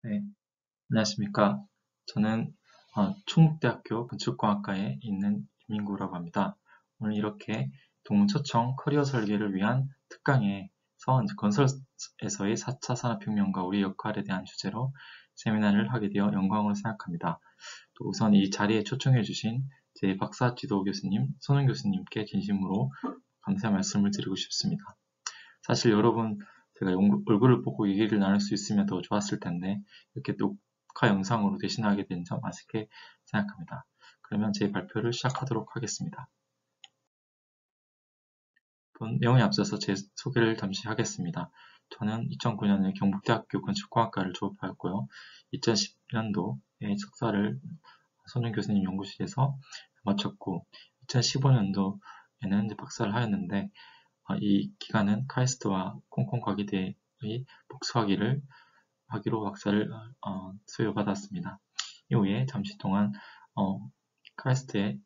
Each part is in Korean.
네, 안녕하십니까. 저는 충북대학교 건축공학과에 있는 김민구라고 합니다. 오늘 이렇게 동문초청 커리어 설계를 위한 특강에서 건설에서의 4차 산업혁명과 우리 역할에 대한 주제로 세미나를 하게 되어 영광으로 생각합니다. 또 우선 이 자리에 초청해 주신 제 박사 지도 교수님, 손은 교수님께 진심으로 감사의 말씀을 드리고 싶습니다. 사실 여러분 제가 얼굴을 보고 얘기를 나눌 수 있으면 더 좋았을 텐데 이렇게 녹화 영상으로 대신하게 된 점 아쉽게 생각합니다. 그러면 제 발표를 시작하도록 하겠습니다. 본 내용에 앞서서 제 소개를 잠시 하겠습니다. 저는 2009년에 경북대학교 건축공학과를 졸업하였고요. 2010년도에 석사를 손은 교수님 연구실에서 마쳤고 2015년도에는 박사를 하였는데 이 기간은 카이스트와 콩콩 과기대의 복수학위로 박사를 수여받았습니다. 이후에 잠시 동안 카이스트의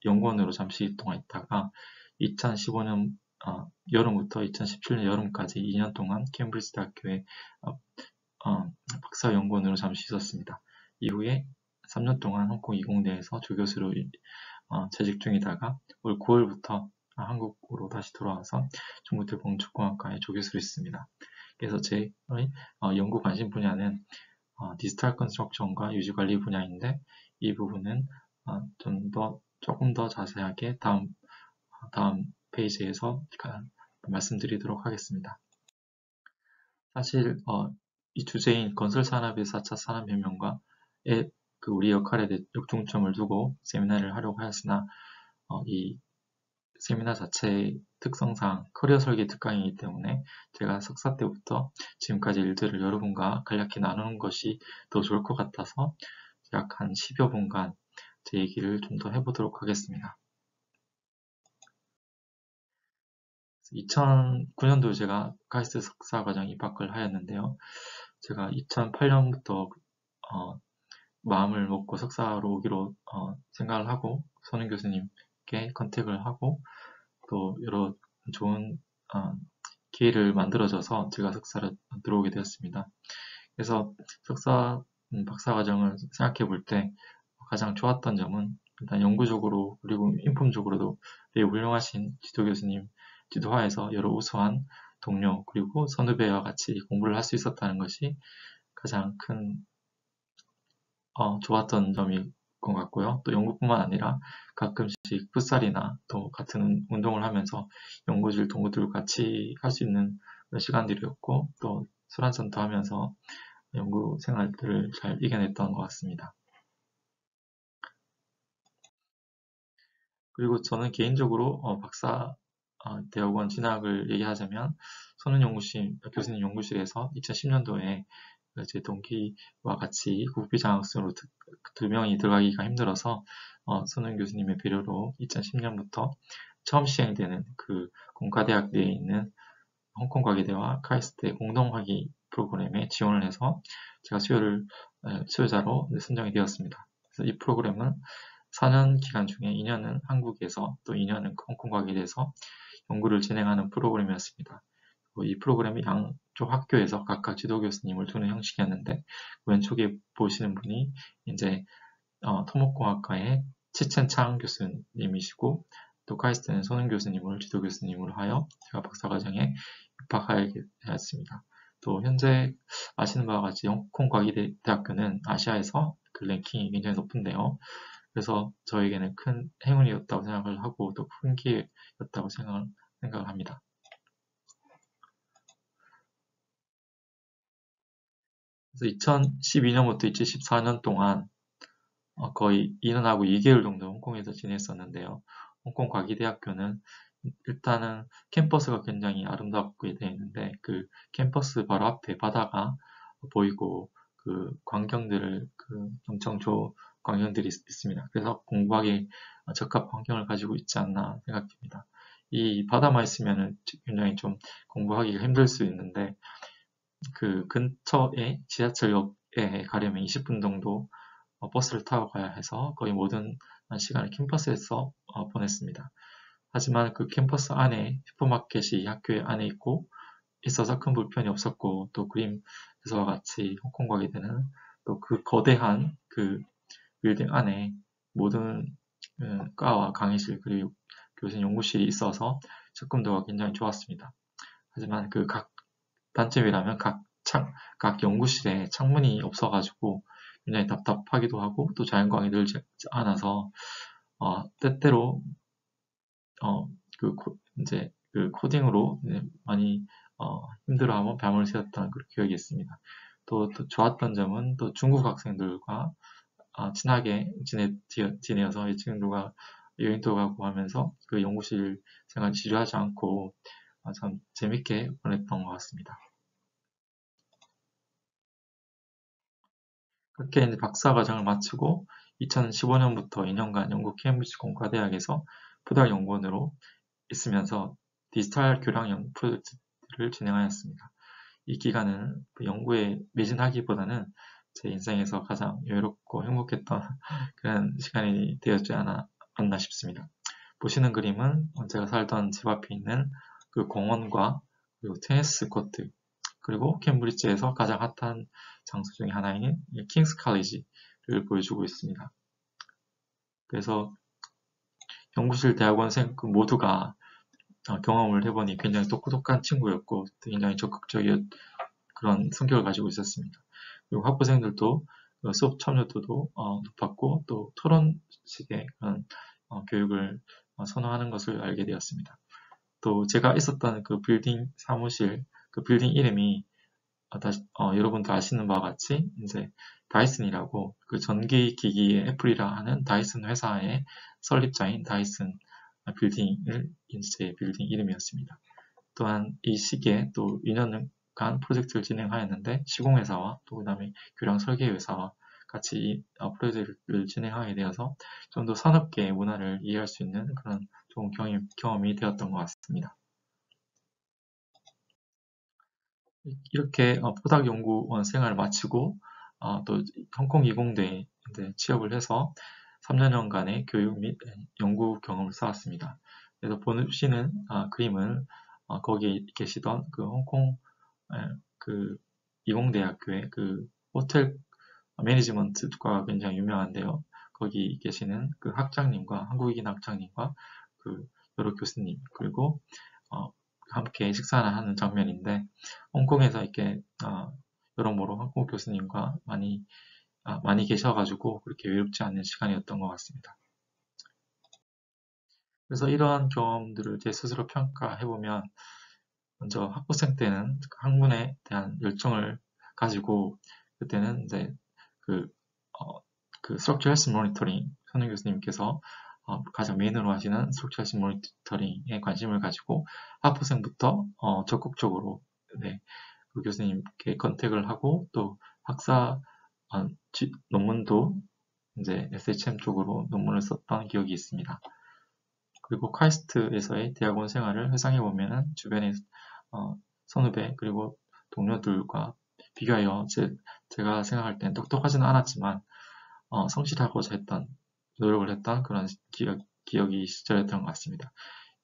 연구원으로 잠시 동안 있다가 2015년 여름부터 2017년 여름까지 2년 동안 케임브리지 대학교에 박사 연구원으로 잠시 있었습니다. 이후에 3년 동안 홍콩 이공대에서 조교수로 재직 중이다가 올 9월부터 한국으로 다시 돌아와서 중국대 건축공학과에 조교수로 있습니다. 그래서 제 연구 관심 분야는 디지털 컨스트럭션과 유지관리 분야인데 이 부분은 조금 더 자세하게 다음 페이지에서 말씀드리도록 하겠습니다. 사실 이 주제인 건설 산업의 4차 산업혁명과의 우리 역할에 대해 중점을 두고 세미나를 하려고 하였으나 이 세미나 자체의 특성상 커리어 설계 특강이기 때문에 제가 석사 때부터 지금까지 일들을 여러분과 간략히 나누는 것이 더 좋을 것 같아서 약 한 10여 분간 제 얘기를 좀 더 해보도록 하겠습니다. 2009년도에 제가 카이스트 석사과정 입학을 하였는데요. 제가 2008년부터 마음을 먹고 석사로 오기로 생각을 하고 손은 교수님께 컨택을 하고 또 여러 좋은 기회를 만들어줘서 제가 석사를 들어오게 되었습니다. 그래서 박사 과정을 생각해 볼 때 가장 좋았던 점은 일단 연구적으로 그리고 인품적으로도 되게 훌륭하신 지도 교수님 지도하에서 여러 우수한 동료 그리고 선후배와 같이 공부를 할 수 있었다는 것이 가장 큰 좋았던 점일 것 같고요. 또 연구뿐만 아니라 가끔씩 풋살이나 또 같은 운동을 하면서 연구실 동료들과 같이 할 수 있는 시간들이었고 또 술 한잔도 하면서 연구 생활들을 잘 이겨냈던 것 같습니다. 그리고 저는 개인적으로 박사 대학원 진학을 얘기하자면 손은 교수님 연구실에서 2010년도에 제 동기와 같이 국비 장학생으로 두 명이 들어가기가 힘들어서 손은 교수님의 배려로 2010년부터 처음 시행되는 그 공과대학 내에 있는 홍콩 과기대와 카이스트의 공동학위 프로그램에 지원을 해서 제가 수요자로 선정이 되었습니다. 그래서 이 프로그램은 4년 기간 중에 2년은 한국에서 또 2년은 홍콩 과기대에서 연구를 진행하는 프로그램이었습니다. 이 프로그램이 양쪽 학교에서 각각 지도 교수님을 두는 형식이었는데 왼쪽에 보시는 분이 이제 토목공학과의 치첸창 교수님이시고 또 카이스트는 손은 교수님을 지도 교수님으로 하여 제가 박사과정에 입학하게 되었습니다. 또 현재 아시는 바와 같이 홍콩 과기대학교는 아시아에서 그 랭킹이 굉장히 높은데요. 그래서 저에게는 큰 행운이었다고 생각을 하고 또 큰 기회였다고 생각을 합니다. 그래서 2012년부터 2014년 동안 거의 2년하고 2개월 정도 홍콩에서 지냈었는데요. 홍콩 과기대학교는 일단은 캠퍼스가 굉장히 아름답게 되어 있는데 그 캠퍼스 바로 앞에 바다가 보이고 그 광경들을 엄청 좋은 광경들이 있습니다. 그래서 공부하기 적합한 환경을 가지고 있지 않나 생각됩니다. 이 바다만 있으면 굉장히 좀 공부하기가 힘들 수 있는데 그 근처에 지하철역에 가려면 20분 정도 버스를 타고 가야 해서 거의 모든 시간을 캠퍼스에서 보냈습니다. 하지만 그 캠퍼스 안에 슈퍼마켓이 학교에 안에 있어서 큰 불편이 없었고 또 그림 에서와 같이 홍콩 가게 되는, 또 그 거대한 그 빌딩 안에 모든 과와 강의실 그리고 교수님 연구실이 있어서 접근도가 굉장히 좋았습니다. 하지만 그 각 단점이라면 각 연구실에 창문이 없어가지고 굉장히 답답하기도 하고, 또 자연광이 늘지 않아서 때때로 이제 그 코딩으로 많이 힘들어하고 밤을 새웠던 그런 기억이 있습니다. 또 좋았던 점은 또 중국 학생들과 친하게 지내어서 이 친구가 여행도 가고 하면서 그 연구실 생활 지루하지 않고 참 재밌게 보냈던 것 같습니다. 그렇게 이제 박사 과정을 마치고 2015년부터 2년간 영국 케임브리지 공과대학에서 포달 연구원으로 있으면서 디지털 교량 프로젝트를 진행하였습니다. 이 기간은 연구에 매진하기보다는 제 인생에서 가장 여유롭고 행복했던 그런 시간이 되었지 않나 싶습니다. 보시는 그림은 제가 살던 집 앞에 있는 그 공원과 그리고 테니스 코트, 그리고 캠브리지에서 가장 핫한 장소 중에 하나인 킹스 칼리지를 보여주고 있습니다. 그래서 연구실 대학원생 모두가 경험을 해보니 굉장히 똑똑한 친구였고 굉장히 적극적인 그런 성격을 가지고 있었습니다. 그리고 학부생들도 수업 참여도도 높았고, 또 토론식의 그런 교육을 선호하는 것을 알게 되었습니다. 또 제가 있었던 그 빌딩 사무실, 그 빌딩 이름이 여러분도 아시는 바와 같이 이제 다이슨이라고, 그 전기기기의 애플이라 하는 다이슨 회사의 설립자인 다이슨 빌딩을 제 빌딩 이름이었습니다. 또한 이 시기에 또 2년간 프로젝트를 진행하였는데, 시공회사와 또 그다음에 교량 설계회사와 같이 이 프로젝트를 진행하게 되어서 좀 더 산업계의 문화를 이해할 수 있는 그런 좋은 경험이 되었던 것 같습니다. 이렇게 포닥연구원 생활을 마치고 또 홍콩 이공대에 취업을 해서 3년간의 교육 및 연구 경험을 쌓았습니다. 그래서 보시는 그림은 거기에 계시던 그 홍콩 그 이공대학교의 그 호텔 매니지먼트과가 굉장히 유명한데요. 거기 계시는 그 학장님과 한국인 학장님과 그 여러 교수님, 그리고 함께 식사를 하는 장면인데, 홍콩에서 이렇게 여러모로 한국 교수님과 많이 계셔가지고 그렇게 외롭지 않은 시간이었던 것 같습니다. 그래서 이러한 경험들을 제 스스로 평가해보면, 먼저 학부생 때는 학문에 대한 열정을 가지고, 그때는 이제 그 Structural Health Monitoring, 손흥 교수님께서 가장 메인으로 하시는 Structural Health Monitoring에 관심을 가지고 학부생부터 적극적으로 그 교수님께 컨택을 하고, 또 학사 논문도 이제 SHM 쪽으로 논문을 썼던 기억이 있습니다. 그리고 카이스트에서의 대학원 생활을 회상해 보면은 주변의 선후배 그리고 동료들과 비교하여 제가 생각할 땐 똑똑하지는 않았지만 성실하고자 했던, 노력을 했던 그런 기억이 시절이었던 것 같습니다.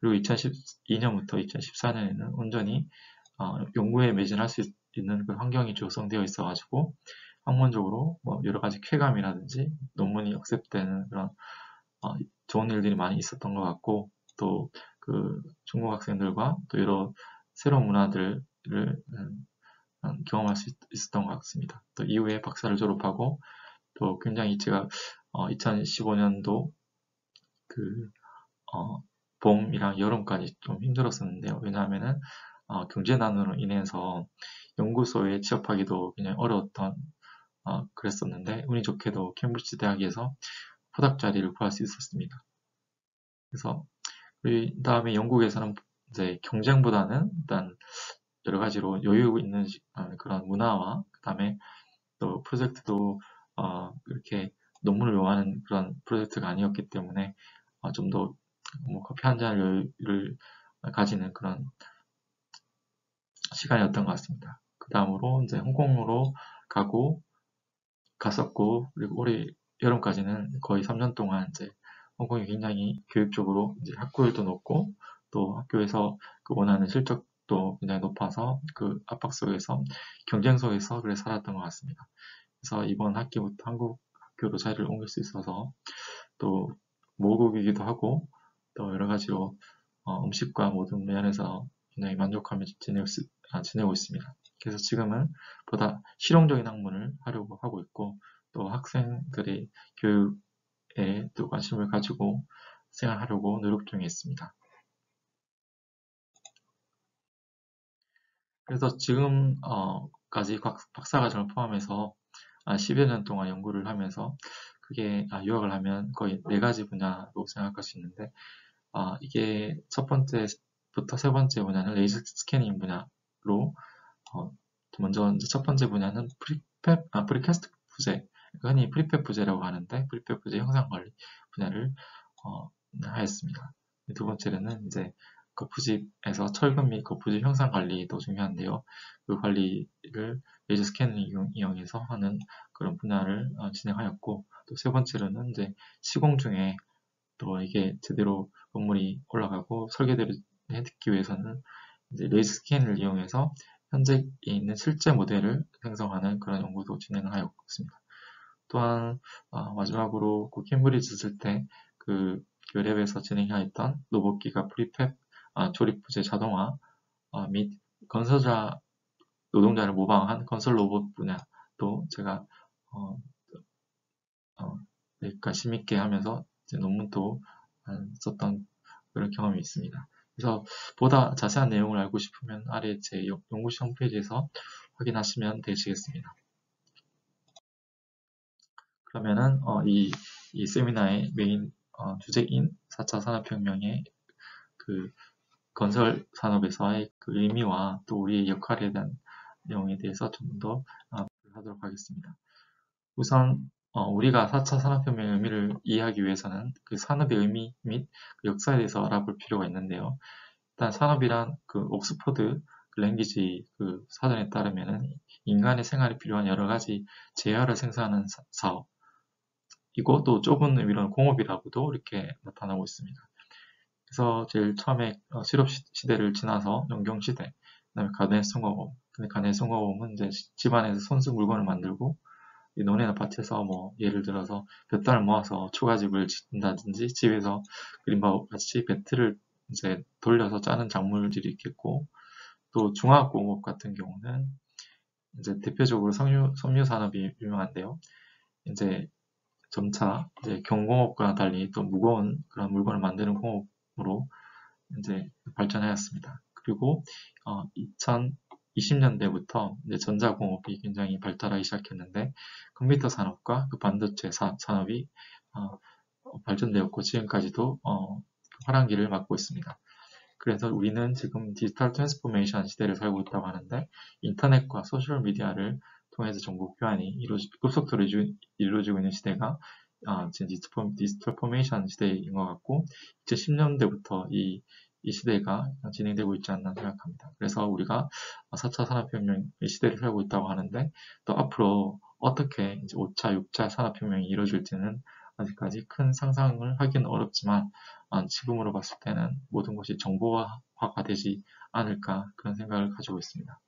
그리고 2012년부터 2014년에는 온전히 연구에 매진할 수 있는 그 환경이 조성되어 있어가지고 학문적으로 뭐 여러 가지 쾌감이라든지 논문이 억셉되는 그런 좋은 일들이 많이 있었던 것 같고, 또 그 중국 학생들과 또 여러 새로운 문화들을 경험할 수 있었던 것 같습니다. 또 이후에 박사를 졸업하고, 또 굉장히 제가 2015년도 그 봄이랑 여름까지 좀 힘들었었는데요. 왜냐하면은 경제난으로 인해서 연구소에 취업하기도 굉장히 어려웠던 그랬었는데, 운이 좋게도 캠브리지 대학에서 포닥 자리를 구할 수 있었습니다. 그래서 그 다음에 영국에서는 이제 경쟁보다는 일단 여러 가지로 여유 있는 그런 문화와, 그 다음에 또 프로젝트도 이렇게 논문을 요하는 그런 프로젝트가 아니었기 때문에 좀 더 커피 한 잔을 여유를 가지는 그런 시간이었던 것 같습니다. 그 다음으로 이제 홍콩으로 갔었고, 그리고 올해 여름까지는 거의 3년 동안 이제 홍콩이 굉장히 교육적으로 이제 학구열도 높고, 또 학교에서 그 원하는 실적 능력도 굉장히 높아서 그 압박 속에서, 경쟁 속에서 그래 살았던 것 같습니다. 그래서 이번 학기부터 한국 학교로 자리를 옮길 수 있어서 또 모국이기도 하고 또 여러 가지로 음식과 모든 면에서 굉장히 만족하며 지내고 있습니다. 그래서 지금은 보다 실용적인 학문을 하려고 하고 있고 또 학생들의 교육에 또 관심을 가지고 생활하려고 노력 중에 있습니다. 그래서 지금까지 박사과정을 포함해서 10여 년 동안 연구를 하면서 그게 유학을 하면 거의 4가지 분야로 생각할 수 있는데 이게 첫 번째부터 세 번째 분야는 레이저 스캐닝 분야로 먼저 이제 첫 번째 분야는 프리캐스트 부재, 흔히 프리팹 부재라고 하는데 프리팹 부재 형상 관리 분야를 하였습니다. 두 번째는 이제 거푸집에서 철근 및 거푸집 형상 관리도 중요한데요. 그 관리를 레이저 스캐닝 이용해서 하는 그런 분야를 진행하였고, 또 세 번째로는 이제 시공 중에 또 이게 제대로 건물이 올라가고 설계대로 해듣기 위해서는 이제 레이저 스캔을 이용해서 현재 있는 실제 모델을 생성하는 그런 연구도 진행하였습니다. 또한 마지막으로 그 캠브리지 있을 때 그 랩에서 진행하였던 로봇기가 프리팹 조립 부재 자동화 및 건설자 노동자를 모방한 건설 로봇 분야도 제가 관심 있게 하면서 이제 논문도 썼던 그런 경험이 있습니다. 그래서 보다 자세한 내용을 알고 싶으면 아래 제 연구실 홈페이지에서 확인하시면 되시겠습니다. 그러면은 이 세미나의 메인 주제인 4차 산업혁명의 그 건설 산업에서의 그 의미와 또 우리의 역할에 대한 내용에 대해서 좀 더 하도록 하겠습니다. 우선 우리가 4차 산업혁명의 의미를 이해하기 위해서는 그 산업의 의미 및 그 역사에 대해서 알아볼 필요가 있는데요. 일단 산업이란 그 옥스퍼드 랭귀지 그 사전에 따르면은 인간의 생활에 필요한 여러 가지 재화를 생산하는 사업, 이고 또 좁은 의미로는 공업이라고도 이렇게 나타나고 있습니다. 그래서 제일 처음에 실업 시대를 지나서 농경 시대, 그다음에 가대송화업. 근데 가대송화업은 이제 집안에서 손수 물건을 만들고 이 논이나 밭에서 뭐 예를 들어서 볕단을 모아서 초가집을 짓는다든지 집에서 그린 바와 같이 배트를 이제 돌려서 짜는 작물들이 있겠고, 또 중화학공업 같은 경우는 이제 대표적으로 섬유 산업이 유명한데요. 이제 점차 이제 경공업과 달리 또 무거운 그런 물건을 만드는 공업으로 이제 발전하였습니다. 그리고 2020년대부터 이제 전자공업이 굉장히 발달하기 시작했는데 컴퓨터 산업과 그 반도체 산업이 발전되었고 지금까지도 화랑기를 맞고 있습니다. 그래서 우리는 지금 디지털 트랜스포메이션 시대를 살고 있다고 하는데 인터넷과 소셜 미디어를 통해서 정보 교환이 급속도로 이루어지고 있는 시대가 지금 디지털 포메이션 시대인 것 같고 2010년대부터 이 시대가 진행되고 있지 않나 생각합니다. 그래서 우리가 4차 산업혁명의 시대를 살고 있다고 하는데 또 앞으로 어떻게 이제 5차, 6차 산업혁명이 이루어질지는 아직까지 큰 상상을 하기는 어렵지만 지금으로 봤을 때는 모든 것이 정보화가 되지 않을까 그런 생각을 가지고 있습니다.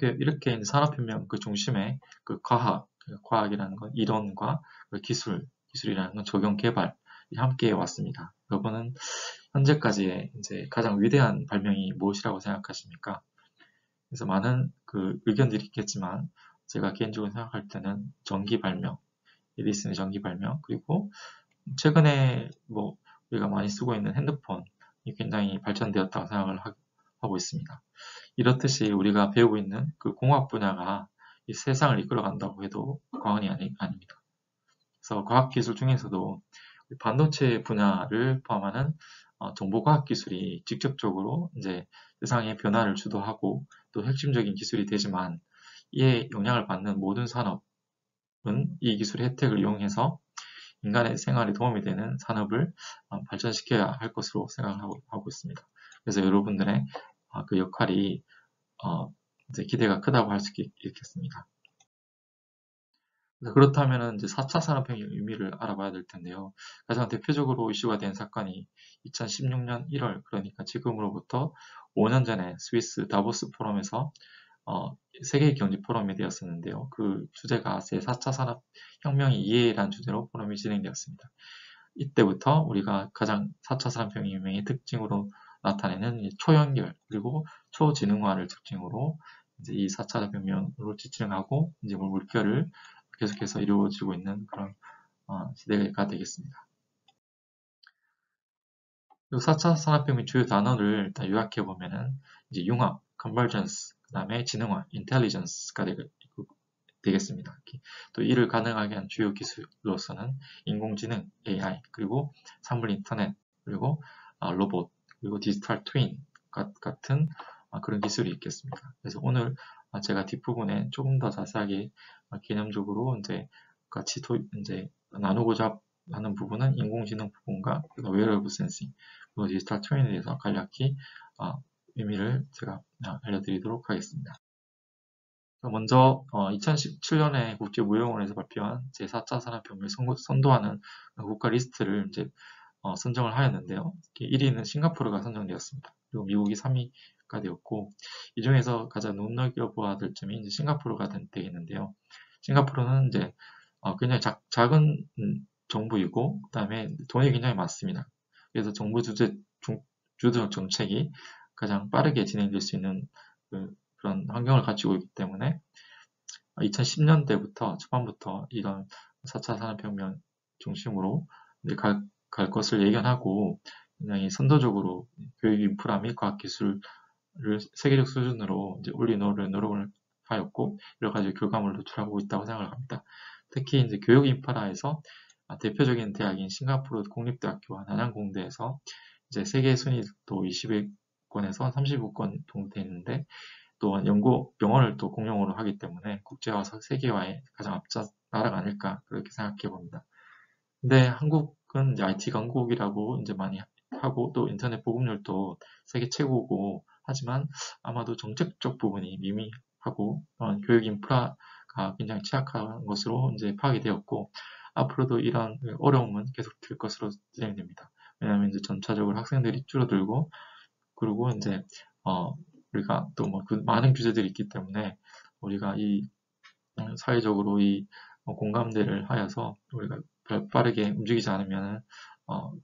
이렇게 이제 산업혁명 그 중심에 그 과학이라는 건 이론과 그 기술이라는 건 적용 개발이 함께 왔습니다. 여러분은 현재까지의 이제 가장 위대한 발명이 무엇이라고 생각하십니까? 그래서 많은 그 의견들이 있겠지만 제가 개인적으로 생각할 때는 전기 발명, 에디슨의 전기 발명, 그리고 최근에 뭐 우리가 많이 쓰고 있는 핸드폰이 굉장히 발전되었다고 생각을 하고 있습니다. 이렇듯이 우리가 배우고 있는 그 공학 분야가 이 세상을 이끌어간다고 해도 과언이 아닙니다. 그래서 과학기술 중에서도 반도체 분야를 포함하는 정보과학 기술이 직접적으로 이제 세상의 변화를 주도하고 또 핵심적인 기술이 되지만 이에 영향을 받는 모든 산업은 이 기술의 혜택을 이용해서 인간의 생활에 도움이 되는 산업을 발전시켜야 할 것으로 생각하고 있습니다. 그래서 여러분들의 그 역할이 이제 기대가 크다고 할 수 있겠습니다. 그렇다면 이제 4차 산업혁명의 의미를 알아봐야 될 텐데요. 가장 대표적으로 이슈가 된 사건이 2016년 1월, 그러니까 지금으로부터 5년 전에 스위스 다보스 포럼에서 세계 경제 포럼이 되었었는데요. 그 주제가 제4차 산업혁명의 이해라는 주제로 포럼이 진행되었습니다. 이때부터 우리가 가장 4차 산업혁명의 특징으로 나타내는 초연결 그리고 초지능화를 특징으로 이제 이 4차 산업혁명으로 지칭하고 이제 물결을 계속해서 이루어지고 있는 그런 시대가 되겠습니다. 그리고 4차 산업혁명 주요 단어를 다 요약해 보면은 이제 융합, convergence, 그 다음에 지능화, intelligence가 되겠습니다. 또 이를 가능하게 한 주요 기술로서는 인공지능, AI, 그리고 산물 인터넷, 그리고 로봇, 그리고 디지털 트윈 같은 그런 기술이 있겠습니다. 그래서 오늘 제가 뒷부분에 조금 더 자세하게 개념적으로 이제 같이 이제 나누고자 하는 부분은 인공지능 부분과 웨어러블 센싱, 그리고 디지털 트윈에 대해서 간략히 의미를 제가 알려드리도록 하겠습니다. 먼저 2017년에 국제무역원에서 발표한 제4차 산업혁명을 선도하는 국가 리스트를 이제 선정을 하였는데요. 1위는 싱가포르가 선정되었습니다. 그리고 미국이 3위가 되었고, 이 중에서 가장 눈여겨보아야 될 점이 이제 싱가포르가 되겠는데요. 싱가포르는 이제 굉장히 작은 정부이고, 그 다음에 돈이 굉장히 많습니다. 그래서 정부 주도적 정책이 가장 빠르게 진행될 수 있는 그런 환경을 가지고 있기 때문에 2010년대부터 초반부터 이런 4차 산업혁명 중심으로 이제 갈 것을 예견하고 굉장히 선도적으로 교육 인프라 및 과학기술을 세계적 수준으로 이제 올리는 노력을 하였고 여러 가지 결과물을 도출하고 있다고 생각을 합니다. 특히 이제 교육 인프라에서 대표적인 대학인 싱가포르 공립대학교와 난양공대에서 이제 세계 순위도 20위권에서 30위권 정도 되어 있는데 또한 영어를 또 공용어로 하기 때문에 국제화, 세계화에 가장 앞서 나라가 아닐까 그렇게 생각해 봅니다. 근데 한국은 이제 IT 강국이라고 이제 많이 하고 또 인터넷 보급률도 세계 최고고 하지만 아마도 정책적 부분이 미미하고 교육 인프라가 굉장히 취약한 것으로 이제 파악이 되었고 앞으로도 이런 어려움은 계속될 것으로 진행됩니다. 왜냐하면 이제 전체적으로 학생들이 줄어들고 그리고 이제 우리가 또 뭐 많은 규제들이 있기 때문에 우리가 이 사회적으로 이 공감대를 하여서 우리가 빠르게 움직이지 않으면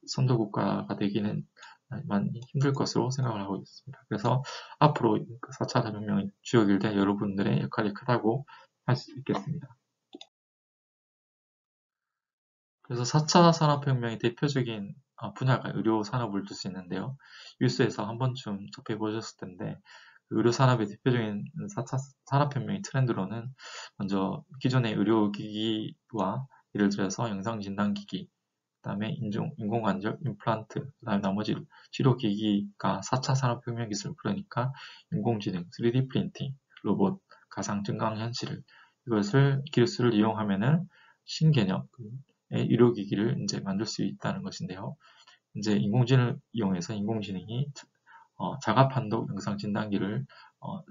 선도 국가가 되기는 많이 힘들 것으로 생각을 하고 있습니다. 그래서 앞으로 4차 산업혁명의 주요 일대 여러분들의 역할이 크다고 할 수 있겠습니다. 그래서 4차 산업혁명의 대표적인 분야가 의료 산업을 둘 수 있는데요. 뉴스에서 한 번쯤 접해보셨을 텐데 의료 산업의 대표적인 4차 산업혁명의 트렌드로는 먼저 기존의 의료기기와 예를 들어서 영상진단기기, 그 다음에 인공관절, 임플란트, 그 다음에 나머지 치료기기가 4차 산업혁명 기술, 그러니까 인공지능, 3D 프린팅, 로봇, 가상 증강현실 이것을 기술을 이용하면은 신개념, 의료기기를 이제 만들 수 있다는 것인데요. 이제 인공지능을 이용해서 인공지능이 자가 판독 영상 진단기를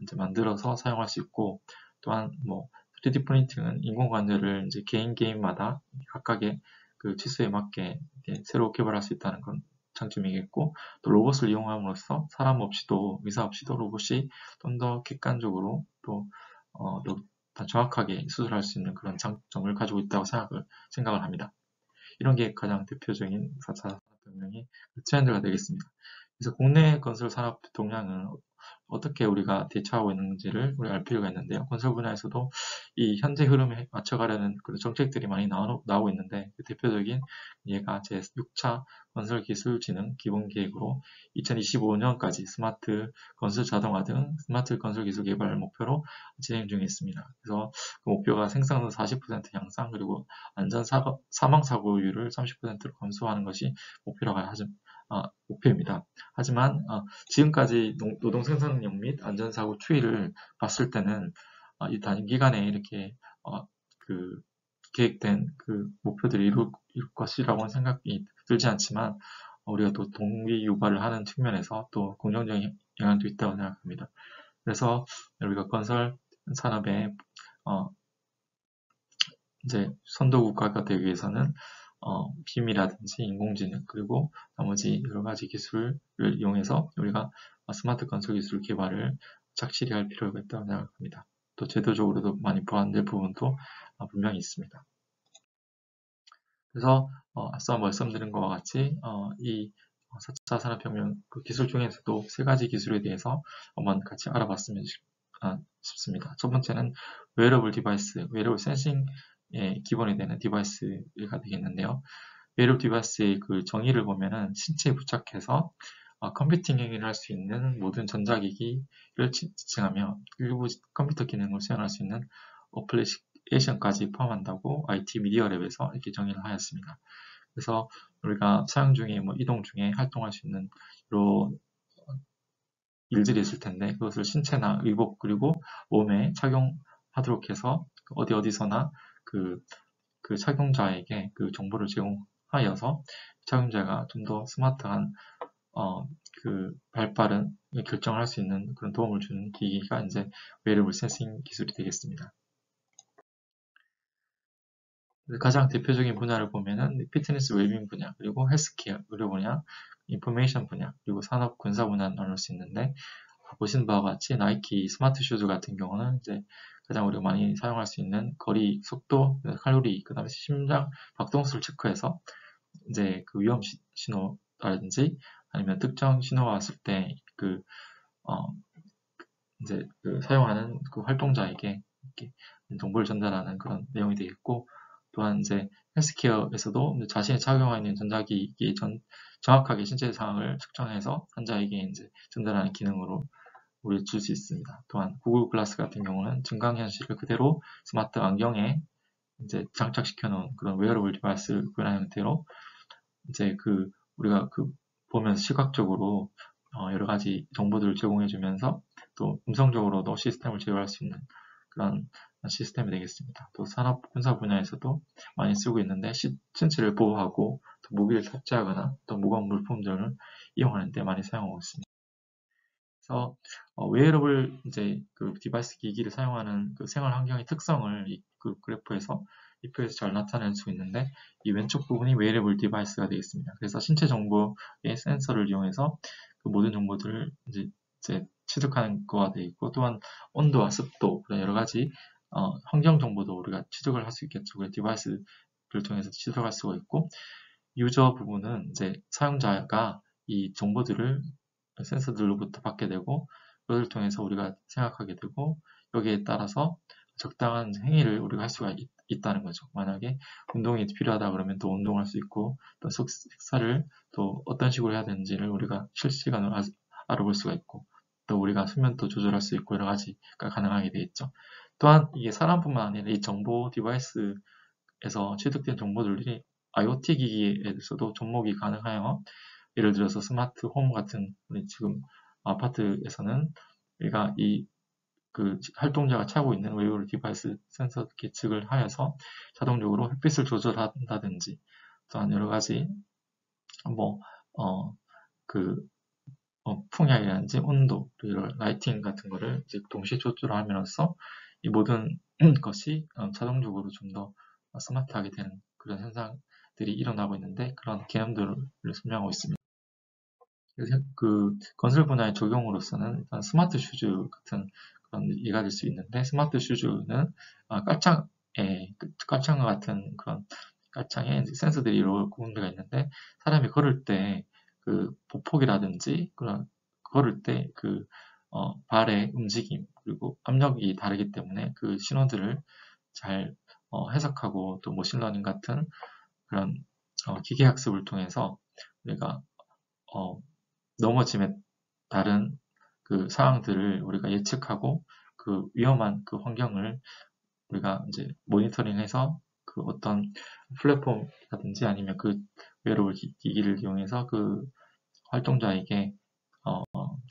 이제 만들어서 사용할 수 있고 또한 뭐 3D 프린팅은 인공관절을 이제 개인마다 각각의 그 치수에 맞게 새로 개발할 수 있다는 건 장점이겠고 또 로봇을 이용함으로써 사람 없이도 의사 없이도 로봇이 좀 더 객관적으로 또 정확하게 수술할 수 있는 그런 장점을 가지고 있다고 생각을 합니다. 이런 게 가장 대표적인 4차 산업혁명의 트렌드가 되겠습니다. 그래서 국내 건설 산업 동향은 어떻게 우리가 대처하고 있는지를 우리가 알 필요가 있는데요. 건설 분야에서도 이 현재 흐름에 맞춰가려는 그런 정책들이 많이 나오고 있는데 그 대표적인 예가 제6차 건설기술진흥 기본계획으로 2025년까지 스마트 건설 자동화 등 스마트 건설 기술 개발을 목표로 진행 중에 있습니다. 그래서 그 목표가 생산도 40% 향상 그리고 안전 사망 사고율을 30%로 감소하는 것이 목표입니다. 하지만 지금까지 노동 생산력 및 안전사고 추이를 봤을 때는 이 단기간에 이렇게 그 계획된 그 목표들을 이룰 것이라고는 생각이 들지 않지만 우리가 또 동기 유발을 하는 측면에서 또 긍정적인 영향도 있다고 생각합니다. 그래서 우리가 건설 산업의 이제 선도 국가가 되기 위해서는 빔이라든지 인공지능 그리고 나머지 여러 가지 기술을 이용해서 우리가 스마트 건설 기술 개발을 착실히 할 필요가 있다고 생각합니다. 또 제도적으로도 많이 보완될 부분도 분명히 있습니다. 그래서 앞서 말씀드린 것과 같이 이 4차 산업혁명 그 기술 중에서도 세 가지 기술에 대해서 한번 같이 알아봤으면 싶습니다. 첫 번째는 웨어러블 디바이스, 웨어러블 센싱의 기본이 되는 디바이스가 되겠는데요. 웨어러블 디바이스의 그 정의를 보면은 신체에 부착해서 컴퓨팅 행위를 할 수 있는 모든 전자기기를 지칭하며 일부 컴퓨터 기능을 수행할 수 있는 어플리케이션까지 포함한다고 IT 미디어 랩에서 이렇게 정의를 하였습니다. 그래서 우리가 사용 중에 이동 중에 활동할 수 있는 이런 일들이 있을 텐데 그것을 신체나 의복 그리고 몸에 착용하도록 해서 어디서나 그 착용자에게 그 정보를 제공하여서 착용자가 좀 더 스마트한 그 발빠른 결정을 할 수 있는 그런 도움을 주는 기기가 이제 웨어러블 센싱 기술이 되겠습니다. 가장 대표적인 분야를 보면은 피트니스 웰빙 분야, 그리고 헬스케어, 의료 분야, 인포메이션 분야, 그리고 산업 군사 분야를 나눌 수 있는데 보시는 바와 같이 나이키 스마트 슈즈 같은 경우는 이제 가장 우리가 많이 사용할 수 있는 거리, 속도, 칼로리, 그 다음에 심장 박동수를 체크해서 이제 그 위험 신호라든지 아니면 특정 신호가 왔을 때 이제 사용하는 그 활동자에게 이렇게 정보를 전달하는 그런 내용이 되겠고, 또한 이제 헬스케어에서도 자신이 착용하고 있는 전자기기의 정확하게 신체 상황을 측정해서 환자에게 이제 전달하는 기능으로 우리 줄 수 있습니다. 또한 구글 글라스 같은 경우는 증강현실을 그대로 스마트 안경에 이제 장착시켜 놓은 그런 웨어러블 디바이스를 구현한 형태로 이제 우리가 보면서 시각적으로 여러 가지 정보들을 제공해 주면서 또 음성적으로도 시스템을 제어할 수 있는 그런 시스템이 되겠습니다. 또 산업 군사 분야에서도 많이 쓰고 있는데 신체를 보호하고 또 무기를 탑재하거나 또 무거운 물품들을 이용하는 데 많이 사용하고 있습니다. 그래서 웨어러블 이제 그 디바이스 기기를 사용하는 그 생활 환경의 특성을 그 그래프에서 이 표에서 잘 나타낼 수 있는데 이 왼쪽 부분이 웨어러블 디바이스가 되겠습니다. 그래서 신체 정보의 센서를 이용해서 그 모든 정보들을 이제 취득하는 거가 되어 있고, 또한 온도와 습도 그런 여러 가지 환경 정보도 우리가 취득을 할 수 있겠죠. 그 디바이스를 통해서 취득할 수가 있고, 유저 부분은 이제 사용자가 이 정보들을 센서들로부터 받게 되고 그것을 통해서 우리가 생각하게 되고 여기에 따라서 적당한 행위를 우리가 할 수가 있다는 거죠. 만약에 운동이 필요하다 그러면 또 운동할 수 있고 또 식사를 또 어떤 식으로 해야 되는지를 우리가 실시간으로 알아볼 수가 있고 또 우리가 수면도 조절할 수 있고 여러 가지가 가능하게 되어 있죠. 또한 이게 사람뿐만 아니라 이 정보 디바이스에서 취득된 정보들이 IoT 기기에서도 접목이 가능하여 예를 들어서 스마트 홈 같은 우리 지금 아파트에서는 우리가 활동자가 차고 있는 웨어러블 디바이스 센서 계측을 하여서 자동적으로 햇빛을 조절한다든지 또한 여러 가지 풍향이라든지 온도, 이런 라이팅 같은 거를 이제 동시에 조절함으로써 이 모든 것이 자동적으로 좀 더 스마트하게 되는 그런 현상들이 일어나고 있는데 그런 개념들을 설명하고 있습니다. 그 건설 분야의 적용으로서는 일단 스마트 슈즈 같은 그런 예가 될 수 있는데 스마트 슈즈는 깔창과 같은 그런 깔창에 센서들이 여러 군데가 있는데 사람이 걸을 때 그 보폭이라든지 그런 걸을 때 발의 움직임 그리고 압력이 다르기 때문에 그 신호들을 잘 해석하고 또 머신러닝 같은 그런 기계 학습을 통해서 우리가 넘어짐에 다른 그 상황들을 우리가 예측하고 그 위험한 그 환경을 우리가 이제 모니터링해서 그 어떤 플랫폼이라든지 아니면 그 웨어러블 기기를 이용해서 그 활동자에게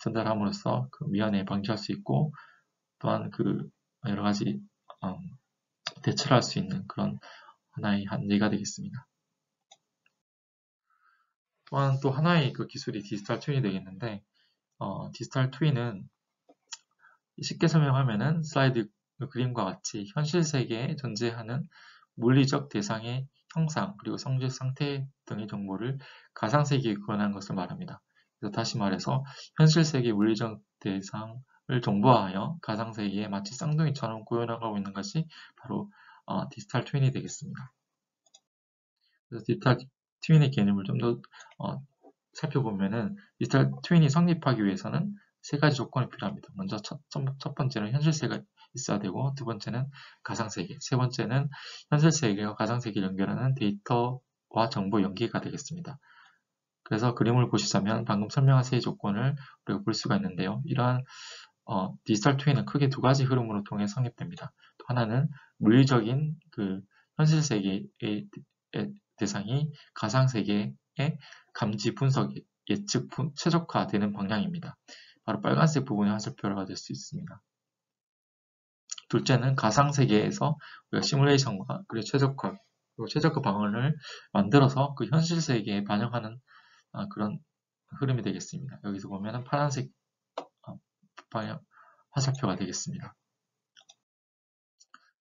전달함으로써 그 미연에 방지할 수 있고 또한 그 여러 가지 대처를 할 수 있는 그런 하나의 한 예가 되겠습니다. 또한 또 하나의 그 기술이 디지털 트윈이 되겠는데 디지털 트윈은 쉽게 설명하면은 슬라이드 그림과 같이 현실 세계에 존재하는 물리적 대상의 형상 그리고 성질 상태 등의 정보를 가상세계에 구현하는 것을 말합니다. 그래서 다시 말해서 현실 세계 물리적 대상을 정보화하여 가상세계에 마치 쌍둥이처럼 구현하고 있는 것이 바로 디지털 트윈이 되겠습니다. 그래서 디지털 트윈의 개념을 좀 더 살펴보면은 디지털 트윈이 성립하기 위해서는 세 가지 조건이 필요합니다. 먼저 첫 번째는 현실세계가 있어야 되고, 두 번째는 가상세계, 세 번째는 현실세계와 가상세계를 연결하는 데이터와 정보 연계가 되겠습니다. 그래서 그림을 보시자면 방금 설명한 세 조건을 우리가 볼 수가 있는데요. 이러한 디지털 트윈은 크게 두 가지 흐름으로 통해 성립됩니다. 또 하나는 물리적인 그 현실세계의 대상이 가상세계의 감지, 분석, 예측, 최적화되는 방향입니다. 바로 빨간색 부분이 화살표가 될 수 있습니다. 둘째는 가상세계에서 우리가 시뮬레이션과 그리고 최적화 방안을 만들어서 그 현실세계에 반영하는 그런 흐름이 되겠습니다. 여기서 보면은 파란색 방향 화살표가 되겠습니다.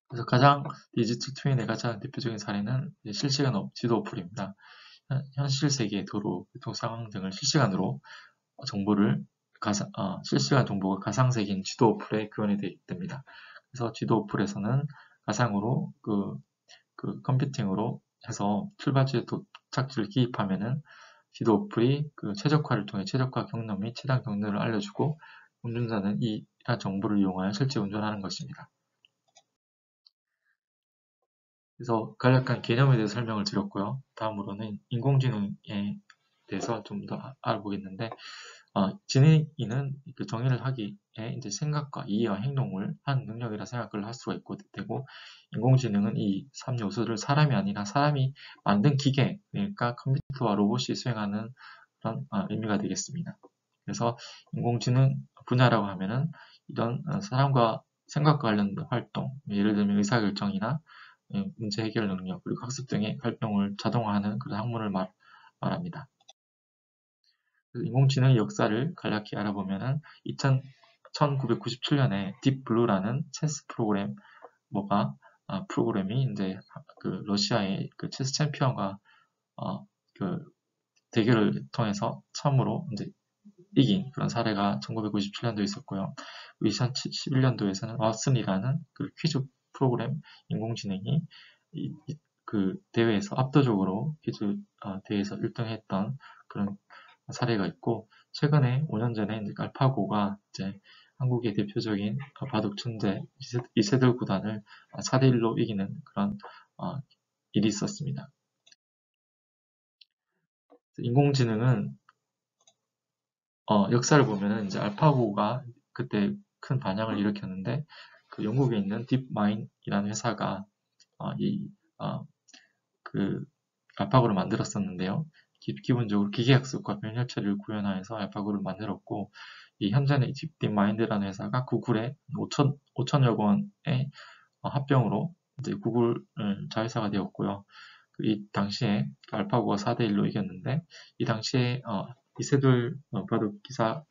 그래서 가장 디지털 트윈의 가장 대표적인 사례는 실시간 지도 어플입니다. 현실 세계의 도로, 교통 상황 등을 실시간으로 정보를 실시간 정보가 가상 세계인 지도 어플에 교환이 됩니다. 그래서 지도 어플에서는 가상으로 그 컴퓨팅으로 해서 출발지 도착지를 기입하면은 지도 어플이 그 최적화를 통해 최적화 경로 및 최단 경로를 알려주고 운전자는 이러한 정보를 이용하여 실제 운전하는 것입니다. 그래서 간략한 개념에 대해서 설명을 드렸고요. 다음으로는 인공지능에 대해서 좀 더 알아보겠는데, 지능인은 그 정의를 하기에 이제 생각과 이해와 행동을 하는 능력이라 생각을 할 수가 있고 되고, 인공지능은 이 3요소를 사람이 아니라 사람이 만든 기계, 그러니까 컴퓨터와 로봇이 수행하는 그런 의미가 되겠습니다. 그래서 인공지능 분야라고 하면은 이런 사람과 생각과 관련된 활동, 예를 들면 의사결정이나 문제 해결 능력, 그리고 학습 등의 활동을 자동화하는 그런 학문을 말합니다. 인공지능의 역사를 간략히 알아보면은 1997년에 딥블루라는 체스 프로그램이 이제 그 러시아의 그 체스 챔피언과 그 대결을 통해서 처음으로 이제 이긴 그런 사례가 1997년도에 있었고요. 2011년도에서는 왓슨이라는 그 퀴즈 프로그램 인공지능이 그 대회에서 압도적으로 퀴즈 대회에서 1등했던 그런 사례가 있고, 최근에 5년 전에 이제 알파고가 이제 한국의 대표적인 바둑 천재 이세돌 구단을 4대1로 이기는 그런 일이 있었습니다. 인공지능은 역사를 보면은 이제 알파고가 그때 큰 반향을 일으켰는데, 그 영국에 있는 딥마인이라는 회사가 그 알파고를 만들었었는데요. 기본적으로 기계학습과 변형 처리를 구현하여서 알파고를 만들었고, 이 현재는 딥마인드라는 회사가 구글에 5천여 원의 합병으로 이제 구글 자회사가 되었고요. 이 당시에 알파고가 4대1로 이겼는데, 이 당시에 이세돌 바둑 기사가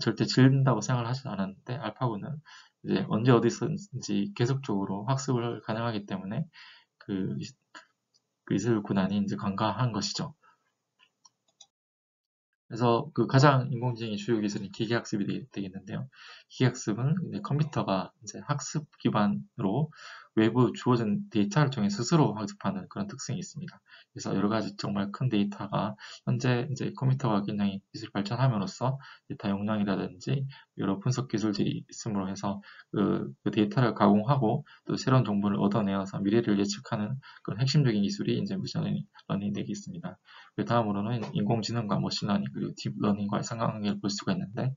절대 질린다고 생각을 하지 않았는데, 알파고는 이제 언제 어디서든지 계속적으로 학습을 가능하기 때문에 그 이세돌 구단이 이제 관과한 것이죠. 그래서 그 가장 인공지능의 주요 기술은 기계학습이 되겠는데요. 기계학습은 이제 컴퓨터가 이제 학습 기반으로 외부 주어진 데이터를 통해 스스로 학습하는 그런 특성이 있습니다. 그래서 여러 가지 정말 큰 데이터가 현재 이제 컴퓨터가 굉장히 기술 발전함으로써 데이터 용량이라든지 여러 분석 기술들이 있음으로 해서 그 데이터를 가공하고 또 새로운 정보를 얻어내어서 미래를 예측하는 그런 핵심적인 기술이 이제 머신러닝이 되겠습니다. 그 다음으로는 인공지능과 머신러닝 그리고 딥러닝과의 상관관계를 볼 수가 있는데,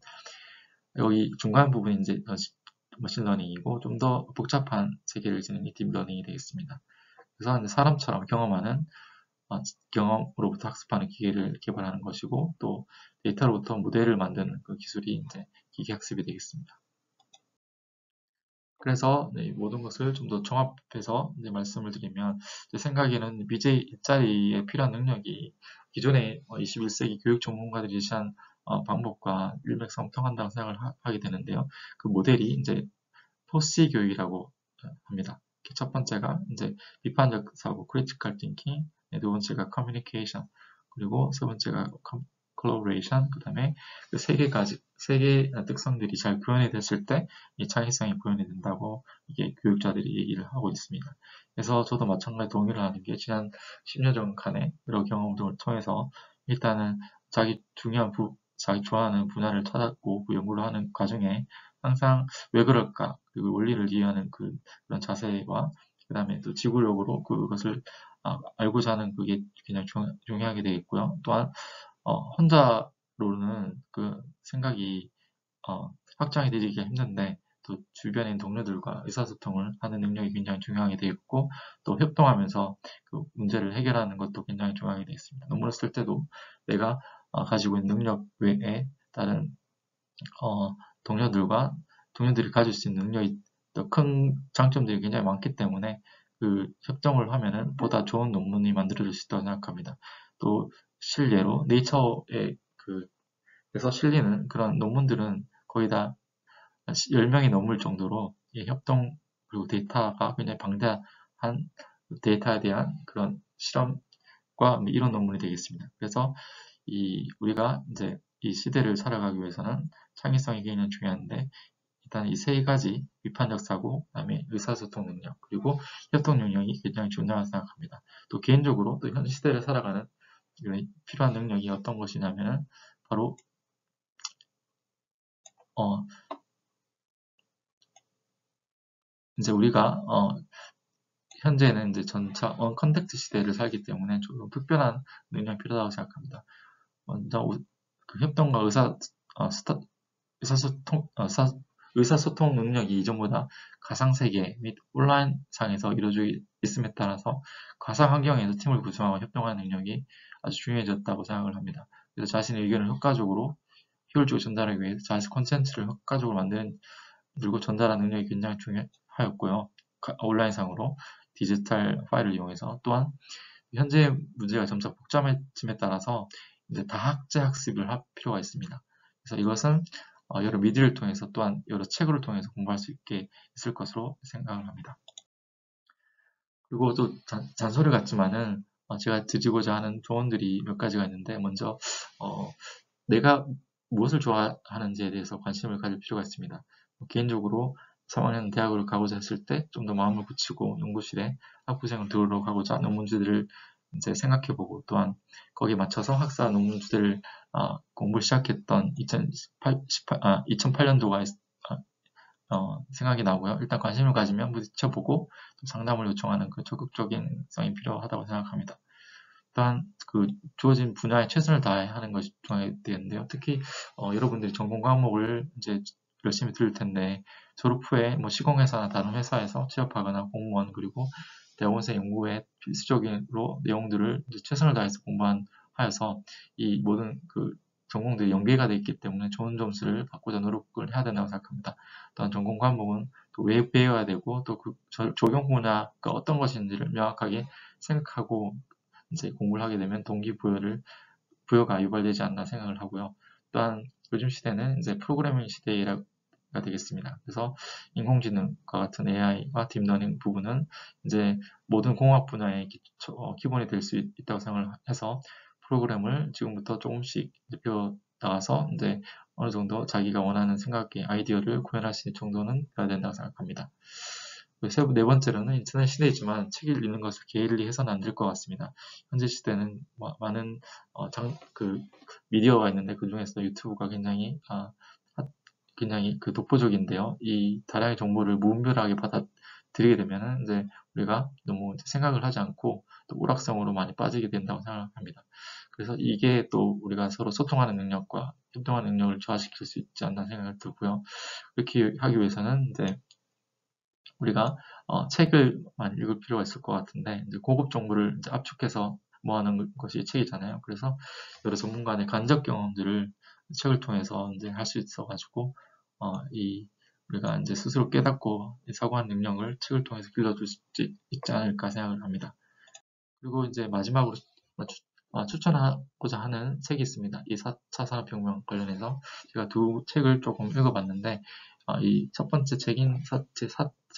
여기 중간 부분이 이제 머신러닝이고 좀 더 복잡한 세계를 지닌 이 딥러닝이 되겠습니다. 그래서 이제 사람처럼 경험으로부터 학습하는 기계를 개발하는 것이고, 또 데이터로부터 모델을 만드는 그 기술이 이제 기계학습이 되겠습니다. 그래서 모든 것을 좀 더 종합해서 말씀을 드리면, 제 생각에는 BJ 일자리에 필요한 능력이 기존의 21세기 교육 전문가들이 제시한 방법과 일맥상통한다고 생각을 하게 되는데요. 그 모델이 이제 포시 교육이라고 합니다. 첫 번째가 이제 비판적 사고, critical thinking, 두 번째가 communication, 그리고 세 번째가 collaboration, 그 다음에 그 세 개의 특성들이 잘 구현이 됐을 때 이 창의성이 구현이 된다고 이게 교육자들이 얘기를 하고 있습니다. 그래서 저도 마찬가지 동의를 하는 게 지난 10년 전간의 여러 경험들을 통해서 일단은 자기 좋아하는 분야를 찾았고 그 연구를 하는 과정에 항상 왜 그럴까, 그리고 원리를 이해하는 그런 자세와 그 다음에 또 지구력으로 그것을 알고자 하는 그게 굉장히 중요하게 되겠고요. 또한 혼자로는 그 생각이 확장이 되기가 힘든데 또 주변의 동료들과 의사소통을 하는 능력이 굉장히 중요하게 되겠고 또 협동하면서 그 문제를 해결하는 것도 굉장히 중요하게 되겠습니다. 논문을 쓸 때도 내가 가지고 있는 능력 외에 다른 동료들이 가질 수 있는 능력이 더 큰 장점들이 굉장히 많기 때문에 그 협동을 하면은 보다 좋은 논문이 만들어질 수 있다고 생각합니다. 또 실례로 네이처에 그래서 실리는 그런 논문들은 거의 다 10명이 넘을 정도로 협동 그리고 데이터가 굉장히 방대한 데이터에 대한 그런 실험과 이런 논문이 되겠습니다. 그래서 우리가 이제 이 시대를 살아가기 위해서는 창의성이 굉장히 중요한데 일단 이 세 가지 비판적 사고, 그다음에 의사소통 능력, 그리고 협동 능력이 굉장히 중요하다고 생각합니다. 또 개인적으로 또 현 시대를 살아가는 필요한 능력이 어떤 것이냐면 바로 이제 우리가 현재는 이제 전차 컨택트 시대를 살기 때문에 조금 특별한 능력이 필요하다고 생각합니다. 먼저 그 협동과 의사소통 능력이 이전보다 가상세계 및 온라인상에서 이루어져 있음에 따라서 가상 환경에서 팀을 구성하고 협동하는 능력이 아주 중요해졌다고 생각을 합니다. 그래서 자신의 의견을 효율적으로 전달하기 위해 자신 콘텐츠를 효과적으로 만들고 전달하는 능력이 굉장히 중요하였고요. 온라인상으로 디지털 파일을 이용해서 또한 현재 문제가 점차 복잡해짐에 따라서 이제 다학제 학습을 할 필요가 있습니다. 그래서 이것은 여러 미디어를 통해서 또한 여러 책을 통해서 공부할 수 있게 있을 것으로 생각을 합니다. 그리고 또 잔소리 같지만은 제가 드리고자 하는 조언들이 몇 가지가 있는데 먼저 내가 무엇을 좋아하는지에 대해서 관심을 가질 필요가 있습니다. 개인적으로 3학년 대학을 가고자 했을 때 좀 더 마음을 굳히고 연구실에 학부생을 들으러 가고자 논문 주제를 이제 생각해보고 또한 거기에 맞춰서 학사 논문 주제를 공부를 시작했던 2008년도가 생각이 나고요. 일단 관심을 가지면 부딪혀보고 상담을 요청하는 그 적극적인성이 필요하다고 생각합니다. 또한 그 주어진 분야에 최선을 다해야 하는 것이 중요하게 되는데요. 특히 여러분들이 전공 과목을 이제 열심히 들을 텐데 졸업 후에 뭐 시공회사나 다른 회사에서 취업하거나 공무원 그리고 대학원생 연구에 필수적으로 내용들을 이제 최선을 다해서 공부하여서 이 모든 그 전공들이 연계가 되어 있기 때문에 좋은 점수를 받고자 노력을 해야 된다고 생각합니다. 또한 전공 과목은 또 왜 배워야 되고 또 그 적용 분야가 어떤 것인지를 명확하게 생각하고 이제 공부를 하게 되면 부여가 유발되지 않나 생각을 하고요. 또한 요즘 시대는 이제 프로그래밍 시대가 되겠습니다. 그래서 인공지능과 같은 AI와 딥러닝 부분은 이제 모든 공학 분야의 기본이 될 수 있다고 생각을 해서 프로그램을 지금부터 조금씩 배워 나가서 이제 어느 정도 자기가 원하는 생각의 아이디어를 구현할 수 있는 정도는 돼야 된다고 생각합니다. 네 번째로는 인터넷 시대이지만 책을 읽는 것을 게을리 해서는 안 될 것 같습니다. 현재 시대는 많은 미디어가 있는데 그 중에서 유튜브가 굉장히 독보적인데요. 이 다량의 정보를 무분별하게 받아들이게 되면은 이제 우리가 너무 생각을 하지 않고 또 오락성으로 많이 빠지게 된다고 생각합니다. 그래서 이게 또 우리가 서로 소통하는 능력과 협동하는 능력을 저하시킬 수 있지 않나 생각을 들고요. 그렇게 하기 위해서는 이제 우리가 책을 많이 읽을 필요가 있을 것 같은데 이제 고급 정보를 이제 압축해서 모아놓은 것이 책이잖아요. 그래서 여러 전문가의 간접 경험들을 책을 통해서 이제 할 수 있어가지고 우리가 이제 스스로 깨닫고 사고하는 능력을 책을 통해서 길러줄 수 있지 않을까 생각을 합니다. 그리고 이제 마지막으로 추천하고자 하는 책이 있습니다. 이 4차 산업혁명 관련해서 제가 두 책을 조금 읽어봤는데 이 첫 번째 책인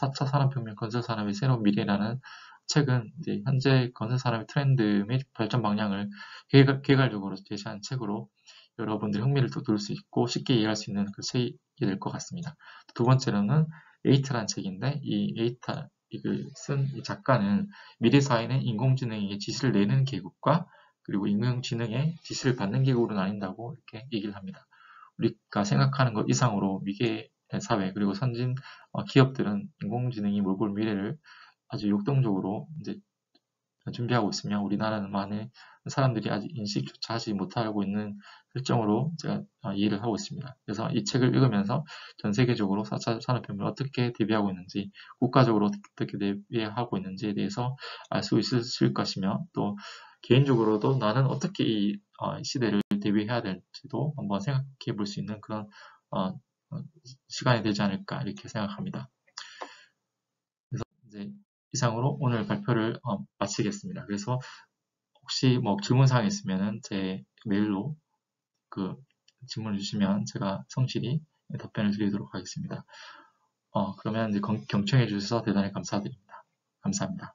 4차 산업혁명 건설산업의 새로운 미래라는 책은 이제 현재 건설산업의 트렌드 및 발전 방향을 개괄적으로 제시한 책으로 여러분들이 흥미를 돋울 수 있고 쉽게 이해할 수 있는 그 책이 될 것 같습니다. 두 번째로는 에이트라는 책인데 이 에이타 쓴 작가는 미래 사회는 인공지능에게 지시를 내는 계급과 그리고 인공지능의 지시를 받는 계급으로 나뉜다고 이렇게 얘기를 합니다. 우리가 생각하는 것 이상으로 미래 사회 그리고 선진 기업들은 인공지능이 몰고 올 미래를 아주 역동적으로 이제 준비하고 있으며 우리나라는 많은 사람들이 아직 인식조차 하지 못하고 있는 설정으로 제가 이해를 하고 있습니다. 그래서 이 책을 읽으면서 전 세계적으로 4차 산업혁명을 어떻게 대비하고 있는지, 국가적으로 어떻게 대비하고 있는지에 대해서 알 수 있을 것이며 또 개인적으로도 나는 어떻게 이 시대를 대비해야 될지도 한번 생각해 볼 수 있는 그런 시간이 되지 않을까 이렇게 생각합니다. 그래서 이제 이상으로 오늘 발표를 마치겠습니다. 그래서 혹시 뭐 질문사항이 있으면은 제 메일로 그 질문을 주시면 제가 성실히 답변을 드리도록 하겠습니다. 그러면 이제 경청해 주셔서 대단히 감사드립니다. 감사합니다.